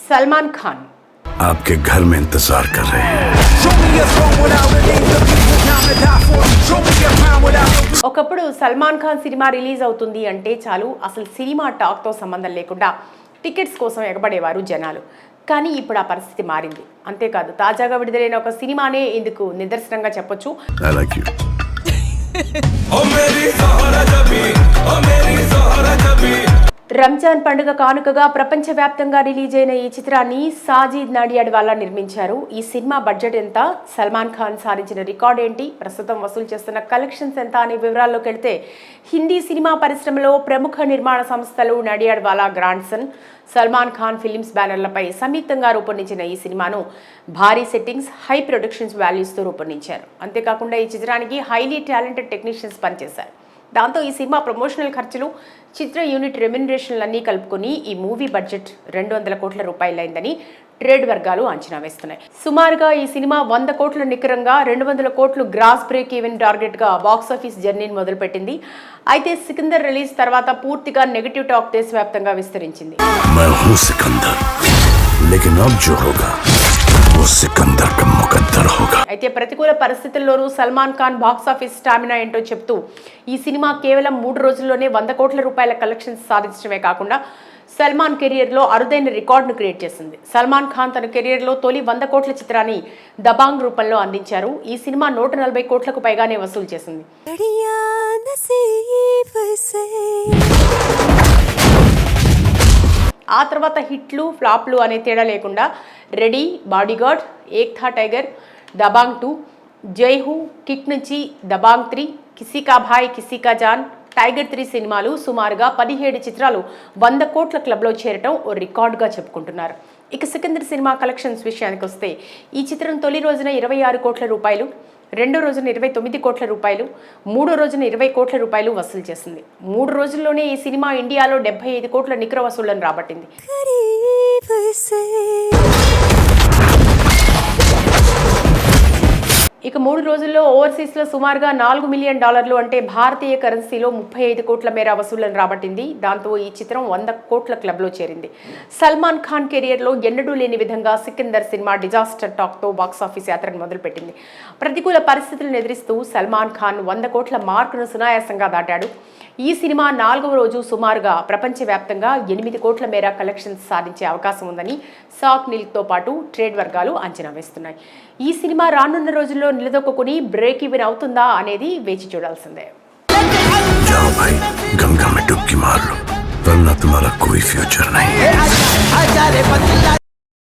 सलमान खान आपके घर में इंतजार कर रहे हैं। ఒకప్పుడు సల్మాన్ ఖాన్ సినిమా రిలీజ్ అవుతుంది అంటే చాలు అసలు సినిమా టాక్తో సంబంధం లేకుండా టికెట్స్ కోసం ఎగబడేవారు జనాలు. కానీ ఇప్పుడు ఆ పరిస్థితి మారింది. అంతేకాదు తాజాగా విడుదలైన ఒక సినిమానే ఇందుకు నిదర్శనంగా చెప్పొచ్చు. రంజాన్ పండుగ కానుకగా ప్రపంచవ్యాప్తంగా రిలీజ్ అయిన ఈ చిత్రాన్ని సాజిద్ నాడియాడ్వాలా నిర్మించారు. ఈ సినిమా బడ్జెట్ ఎంత, సల్మాన్ ఖాన్ సాధించిన రికార్డ్ ఏంటి, ప్రస్తుతం వసూలు చేస్తున్న కలెక్షన్స్ ఎంత అనే వివరాల్లోకి వెళితే, హిందీ సినిమా పరిశ్రమలో ప్రముఖ నిర్మాణ సంస్థలు నాడియాడ్వాలా గ్రాండ్సన్, సల్మాన్ ఖాన్ ఫిలిమ్స్ బ్యానర్లపై సంయుక్తంగా రూపొందించిన ఈ సినిమాను భారీ సెట్టింగ్స్, హై ప్రొడక్షన్స్ వాల్యూస్తో రూపొందించారు. అంతేకాకుండా ఈ చిత్రానికి హైలీ టాలెంటెడ్ టెక్నీషియన్స్ పనిచేశారు. దాంతో ఈ సినిమా ప్రమోషనల్ ఖర్చులు, చిత్ర యూనిట్ రెమ్యునరేషన్లన్నీ కలుపుకొని ఈ మూవీ బడ్జెట్ 200 కోట్ల రూపాయలైందని ట్రేడ్ వర్గాలు అంచనా వేస్తున్నాయి. సుమారుగా ఈ సినిమా 100 కోట్ల నికరంగా 200 కోట్లు గ్రాస్ బ్రేక్ ఈవెన్ టార్గెట్గా బాక్సాఫీస్ జర్నీని మొదలుపెట్టింది. అయితే సికందర్ రిలీజ్ తర్వాత పూర్తిగా నెగటివ్ టాక్ దేశవ్యాప్తంగా విస్తరించింది. అయితే ప్రతికూల పరిస్థితుల్లోనూ సల్మాన్ ఖాన్ బాక్సాఫీస్ స్టామినా ఏంటో చెప్తూ ఈ సినిమా కేవలం 3 రోజుల్లోనే 100 కోట్ల రూపాయల కలెక్షన్స్ సాధించడమే కాకుండా సల్మాన్ కెరియర్లో అరుదైన రికార్డును క్రియేట్ చేసింది. సల్మాన్ ఖాన్ తన కెరియర్లో తొలి 100 కోట్ల చిత్రాన్ని దబాంగ్ రూపంలో అందించారు. ఈ సినిమా 140 కోట్లకు పైగానే వసూలు చేసింది. ఆ తర్వాత హిట్లు, ఫ్లాప్లు అనే తేడా లేకుండా రెడీ, బాడీగార్డ్, ఏక్ థా టైగర్, దబాంగ్ 2, జై హూ, కిక్ నుంచి దబాంగ్ 3, కిసీ కా భాయ్ కిసీ కా జాన్, టైగర్ 3 సినిమాలు సుమారుగా 17 చిత్రాలు 100 కోట్ల క్లబ్లో చేరటం ఓ రికార్డుగా చెప్పుకుంటున్నారు. ఇక సికందర్ సినిమా కలెక్షన్స్ విషయానికి వస్తే ఈ చిత్రం తొలి రోజున 26 కోట్ల రూపాయలు, రెండో రోజున 29 కోట్ల రూపాయలు, మూడో రోజున 20 కోట్ల రూపాయలు వసూలు చేసింది. 3 రోజుల్లోనే ఈ సినిమా ఇండియాలో 75 కోట్ల నికర వసూళ్లను రాబట్టింది. ఇక 3 రోజుల్లో ఓవర్సీస్లో సుమారుగా $4 మిలియన్ అంటే భారతీయ కరెన్సీలో 35 కోట్ల మేర వసూళ్లను రాబట్టింది. దాంతో ఈ చిత్రం 100 కోట్ల క్లబ్లో చేరింది. సల్మాన్ ఖాన్ కెరియర్లో ఎన్నడూ లేని విధంగా సికందర్ సినిమా డిజాస్టర్ టాక్తో బాక్సాఫీస్ యాత్రను మొదలుపెట్టింది. ప్రతికూల పరిస్థితులను ఎదిరిస్తూ సల్మాన్ ఖాన్ 100 కోట్ల మార్కును సునాయాసంగా దాటాడు. ఈ సినిమా 4వ రోజు సుమారుగా ప్రపంచవ్యాప్తంగా 8 కోట్ల మేర కలెక్షన్స్ సాధించే అవకాశం ఉందని సాక్ నిల్తో పాటు ట్రేడ్ వర్గాలు అంచనా వేస్తున్నాయి. ఈ సినిమా రానున్న రోజుల్లో నిలదొక్కుని బ్రేక్ ఈవెన్ అవుతుందా అనేది వేచి చూడాల్సిందే. గంగా మే డుబ్కి మార్ లో, వరనా తుమ్హారా కోయి ఫ్యూచర్ నహీ.